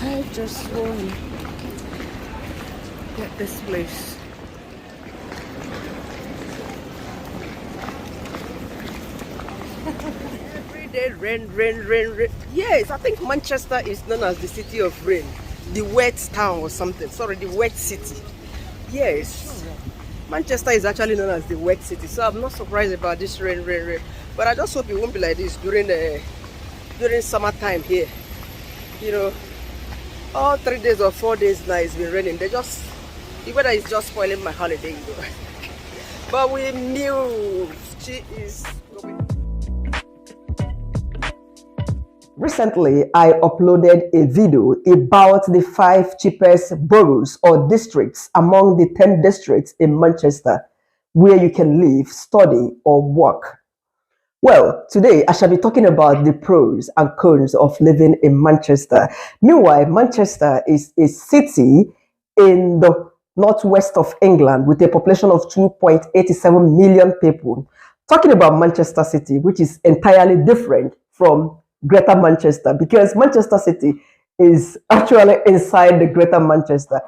I just want to get this place. Every day rain, rain, rain, rain. Yes, I think Manchester is known as the city of rain. The wet town or something. Sorry, the wet city. Yes. Manchester is actually known as the wet city. So I'm not surprised about this rain, rain, rain. But I just hope it won't be like this during summertime here. You know, all 3 days or 4 days now it's been raining. The weather is just spoiling my holiday, you know. But we knew she is going. Recently, I uploaded a video about the 5 cheapest boroughs or districts among the 10 districts in Manchester where you can live, study, or work. Well, today I shall be talking about the pros and cons of living in Manchester. Meanwhile, Manchester is a city in the northwest of England with a population of 2.87 million people. Talking about Manchester City, which is entirely different from Greater Manchester, because Manchester City is actually inside the Greater Manchester.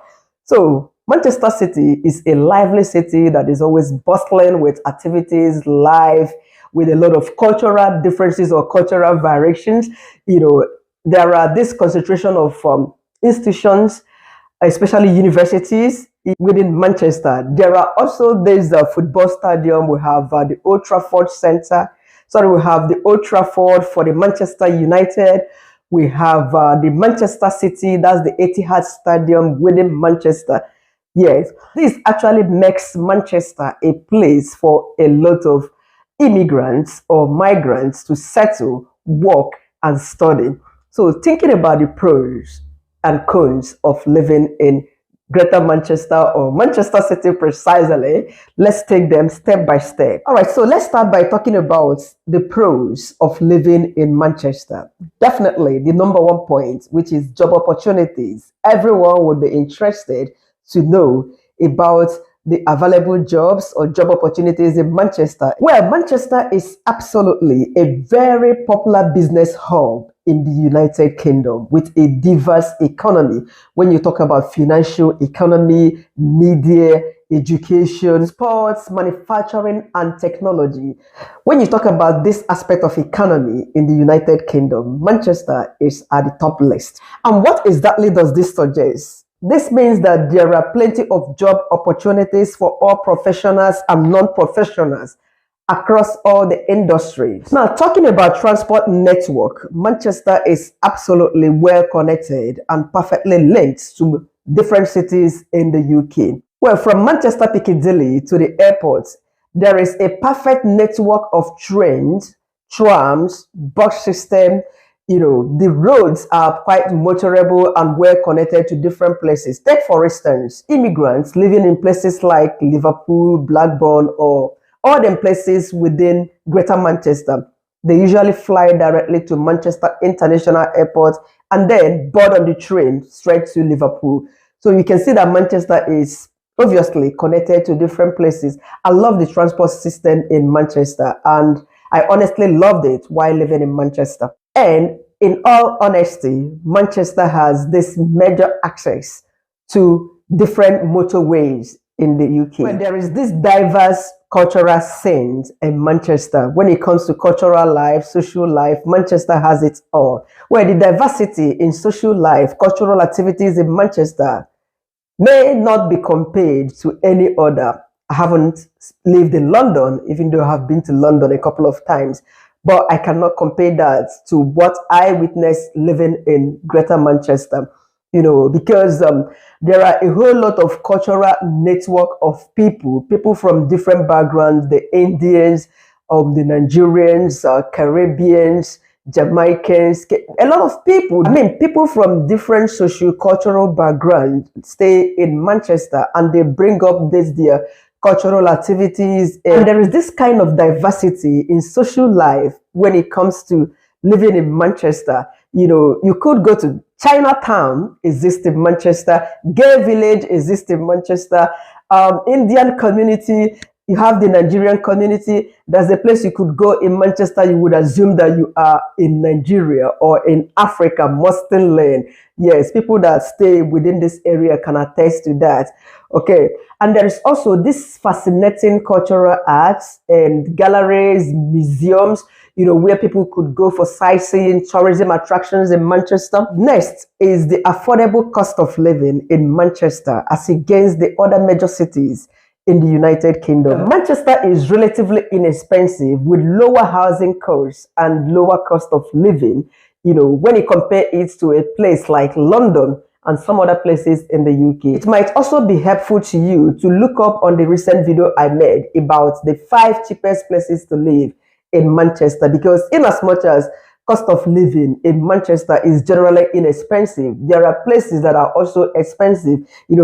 So Manchester City is a lively city that is always bustling with activities, life, with a lot of cultural differences or cultural variations. You know, there are this concentration of institutions, especially universities within Manchester. There are also this football stadium. We have the Old Trafford Centre. Sorry, we have the Old Trafford for the Manchester United. We have the Manchester City, that's the Etihad Stadium within Manchester. Yes, this actually makes Manchester a place for a lot of immigrants or migrants to settle, work, and study. So, thinking about the pros and cons of living in Greater Manchester or Manchester City precisely, let's take them step by step. All right, so let's start by talking about the pros of living in Manchester. Definitely the number one point, which is job opportunities. Everyone would be interested to know about the available jobs or job opportunities in Manchester. Well, Manchester is absolutely a very popular business hub in the United Kingdom with a diverse economy. When you talk about financial economy, media, education, sports, manufacturing, and technology. When you talk about this aspect of economy in the United Kingdom, Manchester is at the top list. And what exactly does this suggest? This means that there are plenty of job opportunities for all professionals and non-professionals across all the industries. Now, talking about transport network, Manchester is absolutely well connected and perfectly linked to different cities in the UK. Well, from Manchester Piccadilly to the airport, there is a perfect network of trains, trams, bus system. You know, the roads are quite motorable and well connected to different places. Take, for instance, immigrants living in places like Liverpool, Blackburn, or all them places within Greater Manchester. They usually fly directly to Manchester International Airport and then board on the train straight to Liverpool. So you can see that Manchester is obviously connected to different places. I love the transport system in Manchester, and I honestly loved it while living in Manchester. And in all honesty, Manchester has this major access to different motorways in the UK. When there is this diverse cultural scene in Manchester, when it comes to cultural life, social life, Manchester has it all. Where the diversity in social life, cultural activities in Manchester may not be compared to any other. I haven't lived in London, even though I have been to London a couple of times, but I cannot compare that to what I witnessed living in Greater Manchester. You know, because there are a whole lot of cultural network of people from different backgrounds, the Indians, the Nigerians, Caribbeans, Jamaicans, a lot of people. I mean, people from different socio-cultural backgrounds stay in Manchester and they bring up their cultural activities. And there is this kind of diversity in social life when it comes to living in Manchester. You know, you could go to Chinatown, exists in Manchester. Gay Village exists in Manchester. Indian community You have the Nigerian community. There's a place you could go in Manchester. You would assume that you are in Nigeria or in Africa, Mustang Lane. Yes, people that stay within this area can attest to that. Okay. And there is also this fascinating cultural arts and galleries, museums, where people could go for sightseeing, tourism attractions in Manchester. Next is the affordable cost of living in Manchester as against the other major cities in the United Kingdom. Manchester is relatively inexpensive with lower housing costs and lower cost of living, when you compare it to a place like London and some other places in the UK. It might also be helpful to you to look up on the recent video I made about the 5 cheapest places to live in Manchester, because in as much as cost of living in Manchester is generally inexpensive, there are places that are also expensive,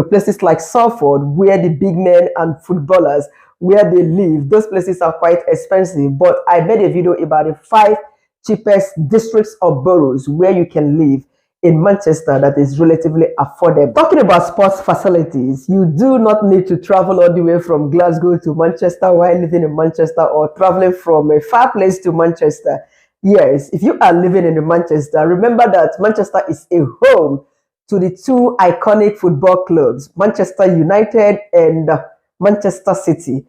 places like Salford, where the big men and footballers, where they live, those places are quite expensive. But I made a video about the 5 cheapest districts or boroughs where you can live in Manchester that is relatively affordable. Talking about sports facilities, you do not need to travel all the way from Glasgow to Manchester while living in Manchester, or traveling from a far place to Manchester. Yes, if you are living in Manchester, remember that Manchester is a home to the 2 iconic football clubs, Manchester United and Manchester City.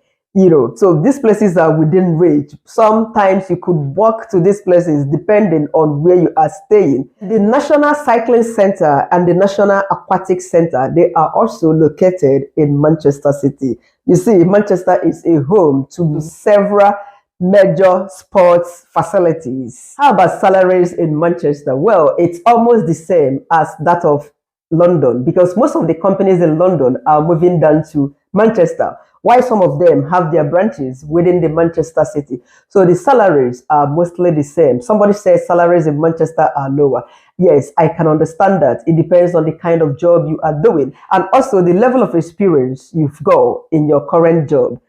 So these places are within reach. Sometimes you could walk to these places depending on where you are staying. The National Cycling Center and the National Aquatic Center, they are also located in Manchester City. You see, Manchester is a home to several major sports facilities. How about salaries in Manchester? Well, it's almost the same as that of London, because most of the companies in London are moving down to Manchester, while some of them have their branches within the Manchester city. So the salaries are mostly the same. Somebody says salaries in Manchester are lower. Yes, I can understand that. It depends on the kind of job you are doing, and also the level of experience you've got in your current job.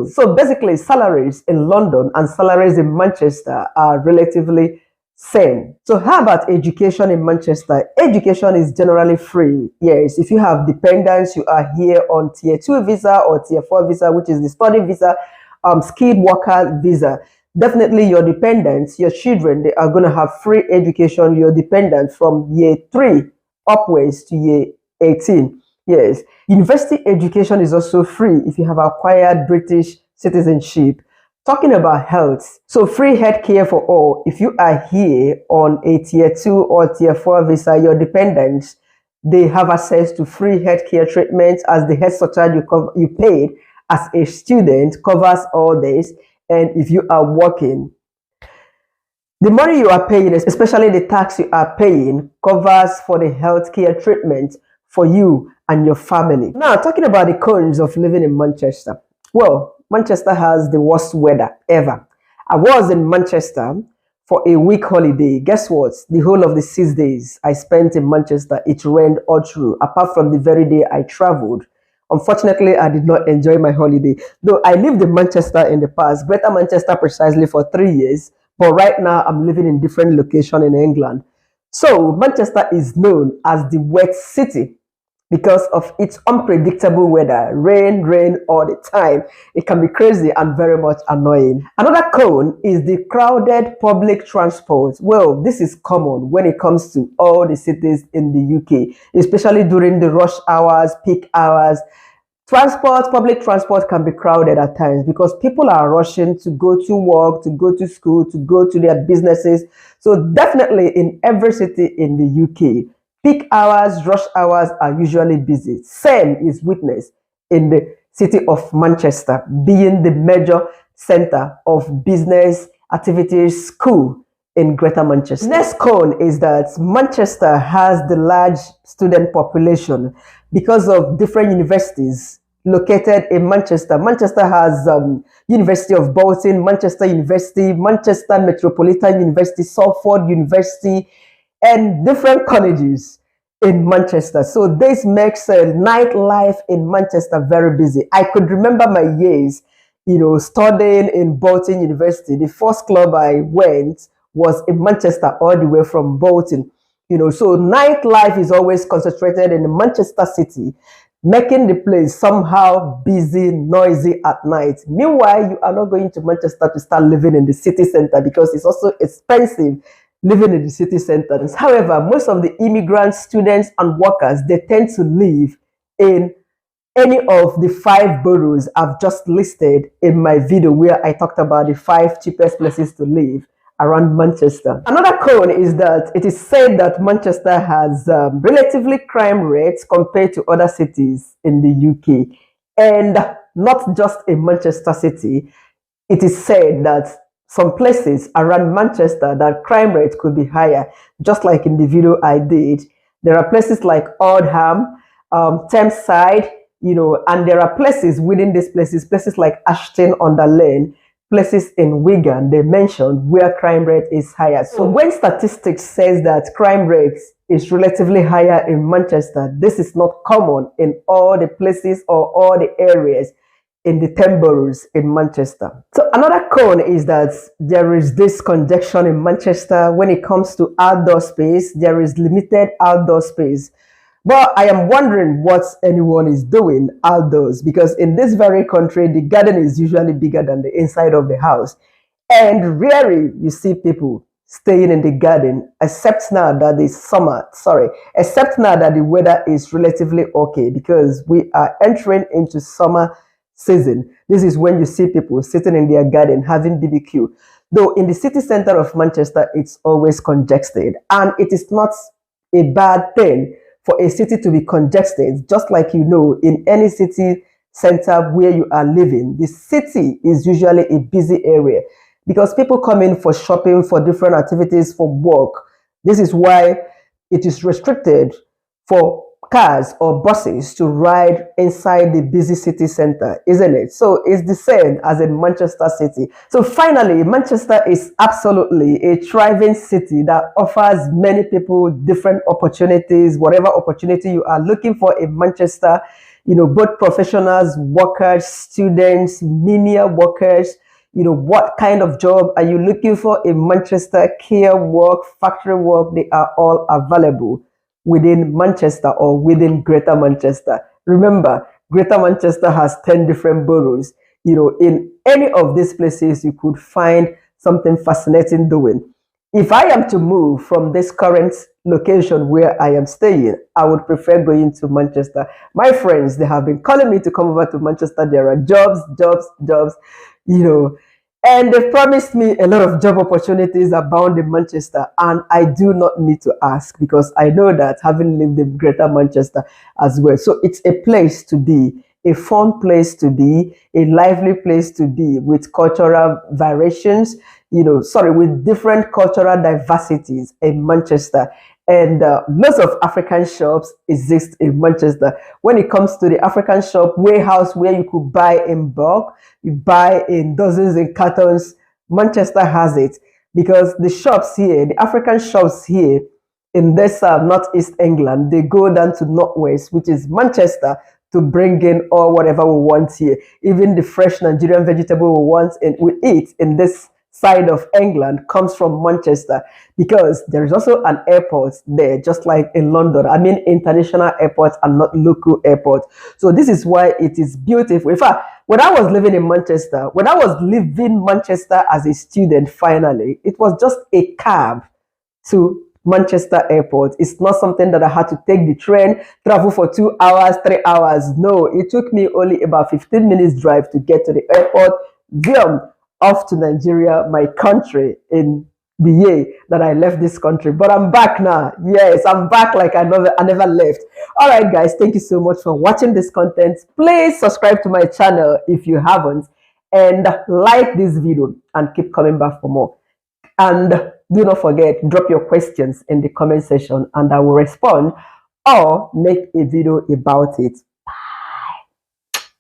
So basically salaries in London and salaries in Manchester are relatively same. So how about education in Manchester? Education is generally free. Yes, if you have dependents, you are here on tier 2 visa or tier 4 visa, which is the study visa, skilled worker visa. Definitely your dependents, your children, they are going to have free education, your dependents from year 3 upwards to year 18. Yes, university education is also free if you have acquired British citizenship. Talking about health, so free healthcare for all. If you are here on a tier 2 or tier 4 visa, your dependents, they have access to free healthcare treatment, as the health surcharge you paid as a student covers all this. And if you are working, the money you are paying, especially the tax you are paying, covers for the healthcare treatment for you and your family. Now, talking about the cons of living in Manchester. Well, Manchester has the worst weather ever. I was in Manchester for a week holiday. Guess what? The whole of the 6 days I spent in Manchester, it rained all through, apart from the very day I traveled. Unfortunately, I did not enjoy my holiday. Though I lived in Manchester in the past, Greater Manchester precisely, for 3 years. But right now, I'm living in different location in England. So Manchester is known as the wet city because of its unpredictable weather. Rain all the time. It can be crazy and very much annoying. Another con is the crowded public transport. Well, this is common when it comes to all the cities in the UK, especially during the rush hours, peak hours. Public transport can be crowded at times because people are rushing to go to work, to go to school, to go to their businesses. So definitely in every city in the UK, peak hours, rush hours are usually busy. Same is witnessed in the city of Manchester, being the major center of business activities, school in Greater Manchester. Next con is that Manchester has the large student population because of different universities located in Manchester. Manchester has University of Bolton, Manchester University, Manchester Metropolitan University, Salford University, and different colleges in Manchester. So this makes nightlife in Manchester very busy. I could remember my years, studying in Bolton University. The first club I went was in Manchester, all the way from Bolton. So nightlife is always concentrated in Manchester City. making the place somehow busy, noisy at night. Meanwhile, you are not going to Manchester to start living in the city center because it's also expensive living in the city centers. However, most of the immigrants, students, and workers, they tend to live in any of the 5 boroughs I've just listed in my video where I talked about the 5 cheapest places to live around Manchester. Another con is that it is said that Manchester has relatively crime rates compared to other cities in the UK. And not just in Manchester City, it is said that some places around Manchester that crime rate could be higher, just like in the video I did. There are places like Oldham, Thameside, and there are places within these places like Ashton-under-Lyne, places in Wigan, they mentioned where crime rate is higher. So when statistics says that crime rate is relatively higher in Manchester, this is not common in all the places or all the areas in the 10 boroughs in Manchester. So another con is that there is this congestion in Manchester when it comes to outdoor space. There is limited outdoor space. But I am wondering what anyone is doing outdoors, because in this very country, the garden is usually bigger than the inside of the house. And rarely you see people staying in the garden, except now that except now that the weather is relatively okay, because we are entering into summer season. This is when you see people sitting in their garden having BBQ. Though in the city center of Manchester, it's always congested, and it is not a bad thing for a city to be congested. Just like in any city center where you are living, the city is usually a busy area because people come in for shopping, for different activities, for work. This is why it is restricted for cars or buses to ride inside the busy city center, isn't it? So it's the same as in Manchester City. So finally, Manchester is absolutely a thriving city that offers many people different opportunities, whatever opportunity you are looking for in Manchester, both professionals, workers, students, media workers. What kind of job are you looking for in Manchester? Care work, factory work, they are all available within Manchester or within Greater Manchester. Remember, Greater Manchester has 10 different boroughs. In any of these places, you could find something fascinating doing. If I am to move from this current location where I am staying, I would prefer going to Manchester. My friends, they have been calling me to come over to Manchester. There are jobs, and they've promised me a lot of job opportunities abound in Manchester, and I do not need to ask because I know that, having lived in Greater Manchester as well. So it's a place to be, a fun place to be, a lively place to be, with cultural variations, with different cultural diversities in Manchester. And lots of African shops exist in Manchester. When it comes to the African shop warehouse where you could buy in bulk, you buy in dozens and cartons, Manchester has it, because the shops here, the African shops here in this northeast England, they go down to northwest, which is Manchester, to bring in all whatever we want here. Even the fresh Nigerian vegetable we want and we eat in this side of England comes from Manchester, because there is also an airport there, just like in London. I mean international airports and not local airports. So this is why it is beautiful. In fact, when I was living Manchester as a student, finally, it was just a cab to Manchester Airport. It's not something that I had to take the train, travel for 2 hours, 3 hours. No, it took me only about 15 minutes drive to get to the airport. Off to Nigeria, my country, in the year that I left this country. But I'm back now. Yes, I'm back like I never left. All right, guys, thank you so much for watching this content. Please subscribe to my channel if you haven't, and like this video and keep coming back for more. And do not forget, drop your questions in the comment section and I will respond or make a video about it.